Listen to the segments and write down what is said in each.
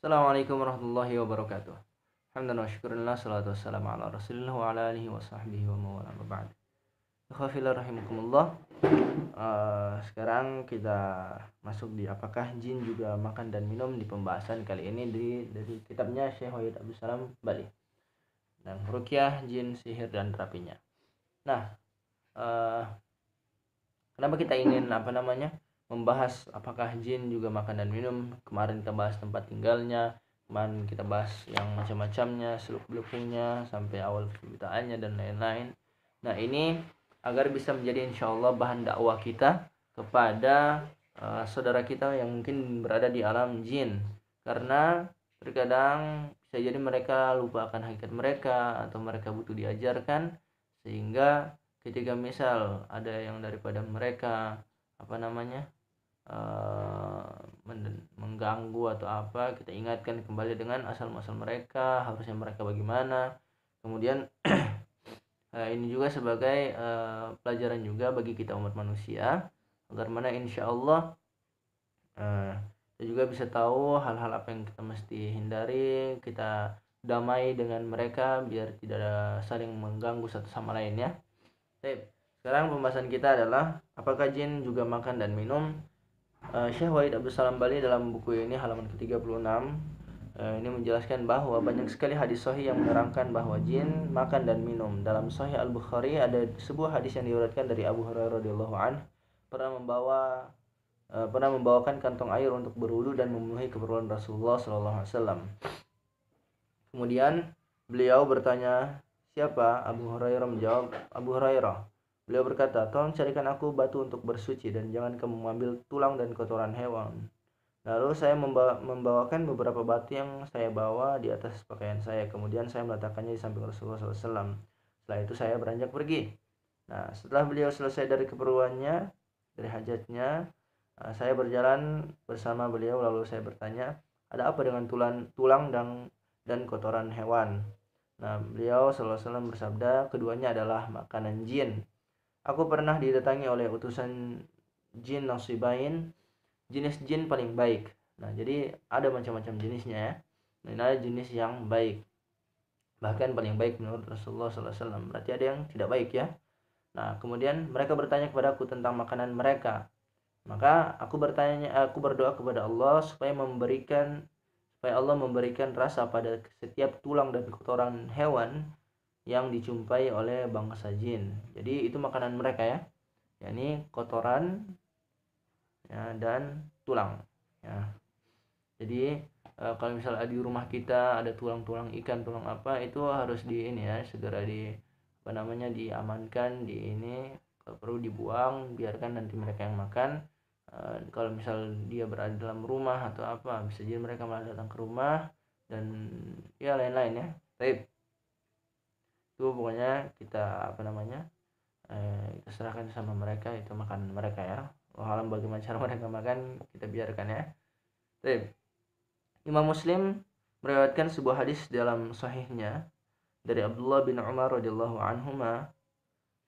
Assalamualaikum warahmatullahi wabarakatuh. Hamdan wa syukurillah, salatu wassalamu ala rasulillah wa ala alihi wa sahbihi wa mawala ba'd. Ikhwafillah rahimakumullah. Sekarang kita masuk di apakah jin juga makan dan minum di pembahasan kali ini dari kitabnya Syekh Wahid Abdul Salam Bali dan Ruqyah Jin, Sihir dan Terapinya. Nah, kenapa kita ingin membahas apakah jin juga makan dan minum? Kemarin kita bahas tempat tinggalnya, kemarin kita bahas yang macam-macamnya, seluk-beluknya sampai awal penciptaannya dan lain-lain. Nah, ini agar bisa menjadi insyaallah bahan dakwah kita kepada saudara kita yang mungkin berada di alam jin, karena terkadang bisa jadi mereka lupa akan hakikat mereka atau mereka butuh diajarkan, sehingga ketika misal ada yang daripada mereka mengganggu atau apa, kita ingatkan kembali dengan asal muasal mereka, harusnya mereka bagaimana. Kemudian ini juga sebagai pelajaran juga bagi kita umat manusia, agar mana insya Allah kita juga bisa tahu hal-hal apa yang kita mesti hindari, kita damai dengan mereka biar tidak ada saling mengganggu satu sama lain ya. Sekarang pembahasan kita adalah apakah jin juga makan dan minum. Syekh Wahid Abdul Salam Bali dalam buku ini halaman ke-36 ini menjelaskan bahwa banyak sekali hadis sahih yang menerangkan bahwa jin makan dan minum. Dalam Sahih Al-Bukhari ada sebuah hadis yang diriwayatkan dari Abu Hurairah radhiyallahu anhu pernah membawakan kantong air untuk berwudu dan memenuhi keperluan Rasulullah sallallahu alaihi wasallam. Kemudian beliau bertanya, "Siapa?" Abu Hurairah menjawab, "Abu Hurairah." Beliau berkata, "Tolong carikan aku batu untuk bersuci dan jangan kamu mengambil tulang dan kotoran hewan." Lalu saya membawakan beberapa batu yang saya bawa di atas pakaian saya. Kemudian saya meletakkannya di samping Rasulullah SAW. Setelah itu saya beranjak pergi. Nah, setelah beliau selesai dari keperluannya, dari hajatnya, saya berjalan bersama beliau. Lalu saya bertanya, "Ada apa dengan tulang dan kotoran hewan?" Nah, beliau SAW bersabda, "Keduanya adalah makanan jin. Aku pernah didatangi oleh utusan jin nasibain, jenis jin paling baik." Nah, jadi ada macam-macam jenisnya ya. Nah, ada jenis yang baik, bahkan paling baik menurut Rasulullah SAW. Berarti ada yang tidak baik ya. Nah, kemudian mereka bertanya kepada aku tentang makanan mereka. Maka aku berdoa kepada Allah supaya Allah memberikan rasa pada setiap tulang dan kotoran hewan yang dijumpai oleh bangsa jin. Jadi itu makanan mereka ya, yakni kotoran ya, dan tulang ya. Jadi kalau misalnya di rumah kita ada tulang-tulang ikan, tulang apa, itu harus segera diamankan, kalau perlu dibuang, biarkan nanti mereka yang makan. Kalau misal dia berada dalam rumah atau apa, bisa jadi mereka malah datang ke rumah dan ya lain-lain ya. Baik, itu pokoknya kita kita serahkan sama mereka, itu makan mereka ya. Walau bagaimana cara mereka makan, kita biarkan ya. Baik. Imam Muslim meriwayatkan sebuah hadis dalam sahihnya dari Abdullah bin Umar radhiyallahu anhuma.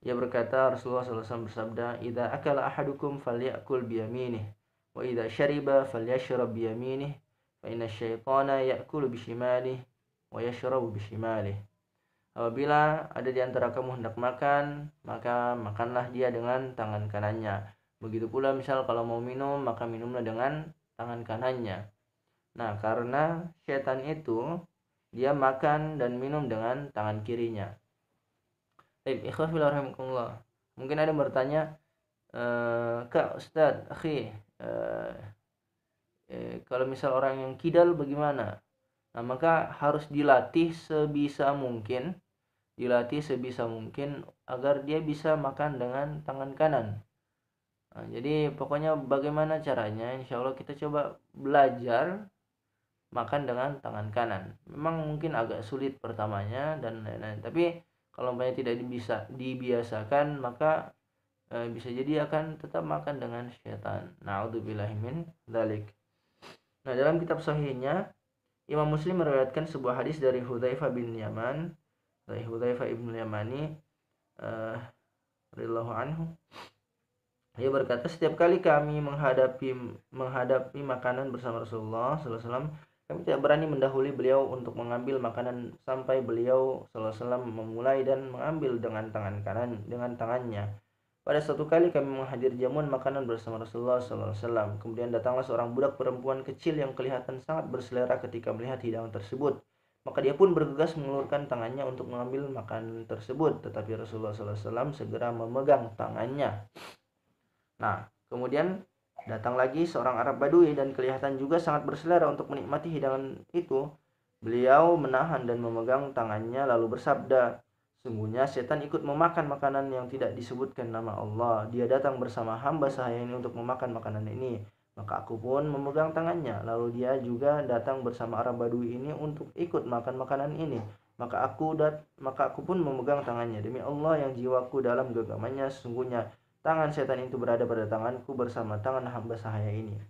Ia berkata, Rasulullah SAW bersabda, "Idza akala ahadukum falyakul biyaminih, wa idza syariba falyashrab biyaminih, fa inna syaitana ya'kulu bishimalihi wa yashrabu bishimalihi." Apabila ada di antara kamu hendak makan, maka makanlah dia dengan tangan kanannya. Begitu pula misal kalau mau minum, maka minumlah dengan tangan kanannya. Nah, karena setan itu dia makan dan minum dengan tangan kirinya. Baik, ikhwah fillah rahimakumullah. Mungkin ada yang bertanya, "Kak, Ustaz, akhi, kalau misal orang yang kidal bagaimana?" Nah, maka harus dilatih sebisa mungkin agar dia bisa makan dengan tangan kanan. Nah, jadi pokoknya bagaimana caranya, insya Allah kita coba belajar makan dengan tangan kanan. Memang mungkin agak sulit pertamanya dan lain-lain, tapi kalau tidak bisa dibiasakan, maka bisa jadi akan tetap makan dengan syaitan. Na'udzubillahi min dzalik. Nah, dalam kitab sahihnya Imam Muslim meriwayatkan sebuah hadis dari Hudzaifah bin Yaman, dari Hudzaifah ibn Yamani radhiyallahu anhu. Ia berkata, "Setiap kali kami menghadapi makanan bersama Rasulullah SAW, Kami tidak berani mendahului beliau untuk mengambil makanan sampai beliau sallallahu alaihi wasallam memulai dan mengambil dengan tangannya. Pada suatu kali kami menghadir jamuan makanan bersama Rasulullah sallallahu alaihi wasallam. Kemudian datanglah seorang budak perempuan kecil yang kelihatan sangat berselera ketika melihat hidangan tersebut. Maka dia pun bergegas mengulurkan tangannya untuk mengambil makanan tersebut, tetapi Rasulullah sallallahu alaihi wasallam segera memegang tangannya. Nah, kemudian datang lagi seorang Arab Badui dan kelihatan juga sangat berselera untuk menikmati hidangan itu. Beliau menahan dan memegang tangannya lalu bersabda, "Sungguhnya setan ikut memakan makanan yang tidak disebutkan nama Allah. Dia datang bersama hamba sahaya ini untuk memakan makanan ini. Maka aku pun memegang tangannya. Lalu dia juga datang bersama Arab Badui ini untuk ikut makan makanan ini. Maka aku pun memegang tangannya. Demi Allah yang jiwaku dalam genggamannya, sesungguhnya tangan setan itu berada pada tanganku bersama tangan hamba sahaya ini."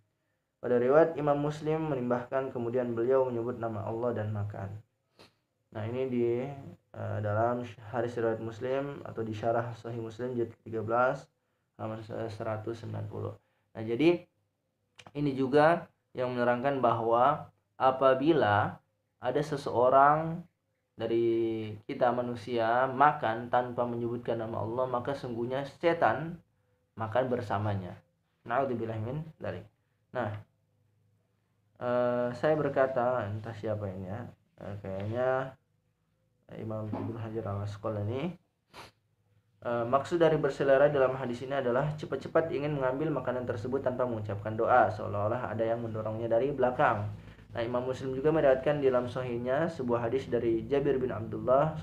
Pada riwayat Imam Muslim menambahkan kemudian beliau menyebut nama Allah dan makan. Nah, ini di dalam hadis riwayat Muslim atau di syarah Sahih Muslim jilid 13 halaman 190. Nah, jadi ini juga yang menerangkan bahwa apabila ada seseorang dari kita manusia makan tanpa menyebutkan nama Allah, maka sungguhnya setan makan bersamanya. Na'udzubillah min dzalik. Nah, saya berkata, entah siapa ini ya, kayaknya Imam Ibnu Hajar al-Asqalani. Maksud dari berselera dalam hadis ini adalah cepat-cepat ingin mengambil makanan tersebut tanpa mengucapkan doa, seolah-olah ada yang mendorongnya dari belakang. Nah, Imam Muslim juga meriwayatkan di dalam sahihnya sebuah hadis dari Jabir bin Abdullah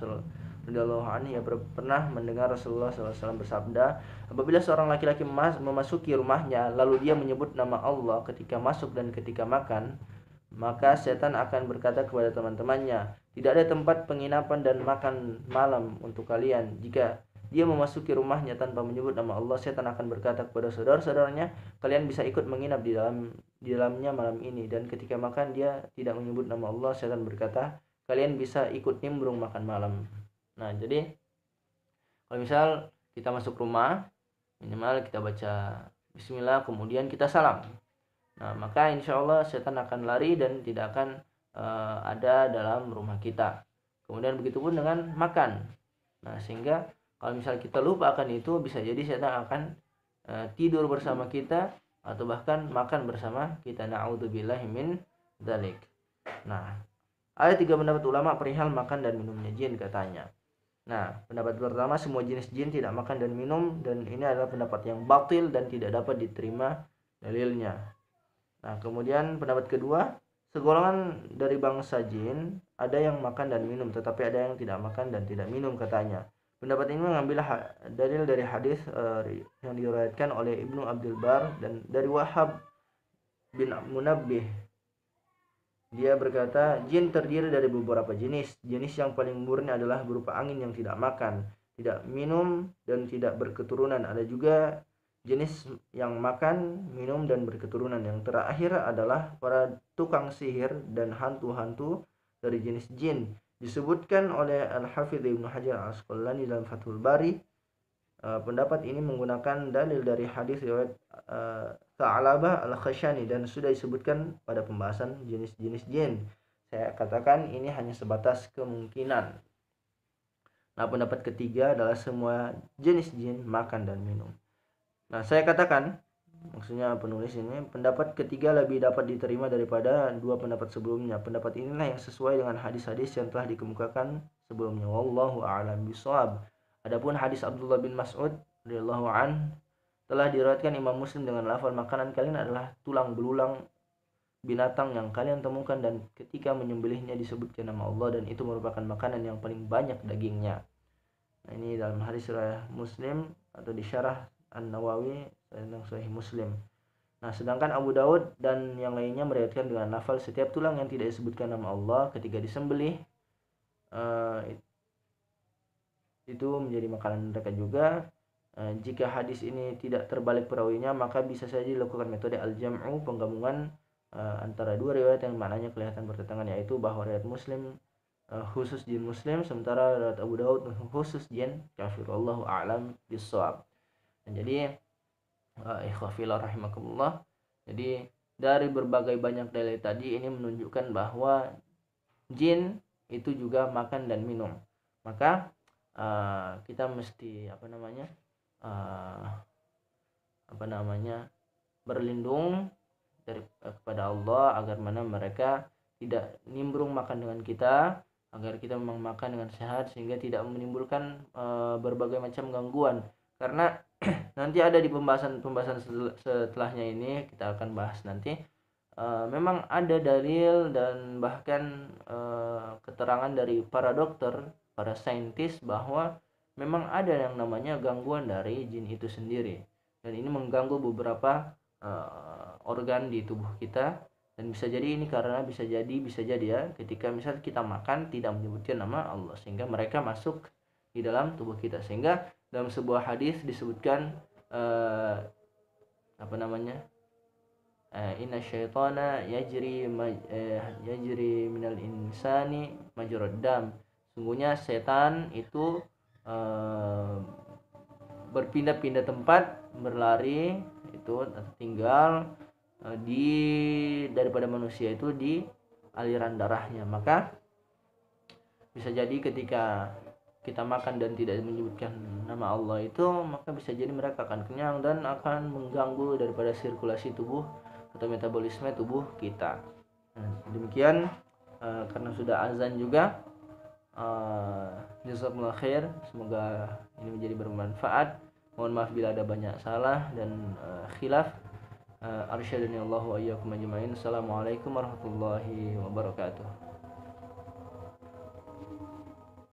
radhiyallahu anhu, yang pernah mendengar Rasulullah SAW bersabda, apabila seorang laki-laki memasuki rumahnya lalu dia menyebut nama Allah ketika masuk dan ketika makan, maka setan akan berkata kepada teman-temannya, tidak ada tempat penginapan dan makan malam untuk kalian. Jika dia memasuki rumahnya tanpa menyebut nama Allah, setan akan berkata kepada saudara-saudaranya, kalian bisa ikut menginap di dalamnya malam ini. Dan ketika makan dia tidak menyebut nama Allah, setan berkata, kalian bisa ikut nimbrung makan malam. Nah, jadi kalau misal kita masuk rumah, minimal kita baca bismillah, kemudian kita salam. Nah, maka insya Allah setan akan lari dan tidak akan ada dalam rumah kita. Kemudian begitu pun dengan makan. Nah, sehingga kalau misal kita lupa akan itu, bisa jadi setan akan tidur bersama kita atau bahkan makan bersama kita. Na'udzubillahi min dzalik. Nah, ada 3 pendapat ulama perihal makan dan minumnya jin katanya. Nah, pendapat pertama, semua jenis jin tidak makan dan minum, dan ini adalah pendapat yang batil dan tidak dapat diterima dalilnya. Nah, kemudian pendapat kedua, segolongan dari bangsa jin ada yang makan dan minum, tetapi ada yang tidak makan dan tidak minum katanya. Pendapat ini mengambil dalil dari hadis yang diriwayatkan oleh Ibnu Abdul Bar dan dari Wahab bin Munabbih. Dia berkata, jin terdiri dari beberapa jenis. Jenis yang paling murni adalah berupa angin yang tidak makan, tidak minum, dan tidak berketurunan. Ada juga jenis yang makan, minum, dan berketurunan. Yang terakhir adalah para tukang sihir dan hantu-hantu dari jenis jin. Disebutkan oleh Al-Hafidh Ibnu Hajar al-Asqalani dalam Fathul Bari. Pendapat ini menggunakan dalil dari hadis riwayat Tha'labah al-Khashani dan sudah disebutkan pada pembahasan jenis-jenis jin. Saya katakan ini hanya sebatas kemungkinan. Nah, pendapat ketiga adalah semua jenis jin makan dan minum. Nah, saya katakan, maksudnya penulis ini, pendapat ketiga lebih dapat diterima daripada 2 pendapat sebelumnya. Pendapat inilah yang sesuai dengan hadis-hadis yang telah dikemukakan sebelumnya. Wallahu a'lam bishawab. Adapun hadis Abdullah bin Mas'ud radhiyallahu an telah diriwayatkan Imam Muslim dengan lafal, makanan kalian adalah tulang belulang binatang yang kalian temukan dan ketika menyembelihnya disebutkan nama Allah dan itu merupakan makanan yang paling banyak dagingnya. Nah, ini dalam hadis riwayat Muslim atau di syarah An-Nawawi tentang Sahih Muslim. Nah, sedangkan Abu Daud dan yang lainnya meriwayatkan dengan lafal setiap tulang yang tidak disebutkan nama Allah ketika disembelih itu menjadi makanan mereka juga. Jika hadis ini tidak terbalik perawinya, maka bisa saja dilakukan metode al-jam'u, penggabungan antara 2 riwayat yang maknanya kelihatan bertentangan, yaitu bahwa riwayat Muslim khusus jin muslim, sementara riwayat Abu Daud khusus jin kafir. Wallahu a'lam bishawab. Jadi ikhwafillah rahimakumullah, jadi dari berbagai banyak dalil tadi ini menunjukkan bahwa jin itu juga makan dan minum. Maka kita mesti berlindung kepada Allah agar mana mereka tidak nimbrung makan dengan kita, agar kita memang makan dengan sehat sehingga tidak menimbulkan berbagai macam gangguan. Karena nanti ada di pembahasan setelahnya ini kita akan bahas nanti. Memang ada dalil dan bahkan keterangan dari para dokter, para saintis bahwa memang ada yang namanya gangguan dari jin itu sendiri, dan ini mengganggu beberapa organ di tubuh kita. Dan bisa jadi ini karena bisa jadi ya ketika misal kita makan tidak menyebutkan nama Allah sehingga mereka masuk di dalam tubuh kita. Sehingga dalam sebuah hadis disebutkan inna syaitana yajri minal insani majrad dam. Sungguhnya setan itu berpindah-pindah tempat, berlari itu atau tinggal daripada manusia itu di aliran darahnya. Maka bisa jadi ketika kita makan dan tidak menyebutkan nama Allah itu, maka bisa jadi mereka akan kenyang dan akan mengganggu daripada sirkulasi tubuh atau metabolisme tubuh kita. Demikian karena sudah azan juga. Jazakumullah khair, semoga ini menjadi bermanfaat. Mohon maaf bila ada banyak salah dan khilaf. Arsyadani Allah wa iyyakum ajmain. Assalamualaikum warahmatullahi wabarakatuh.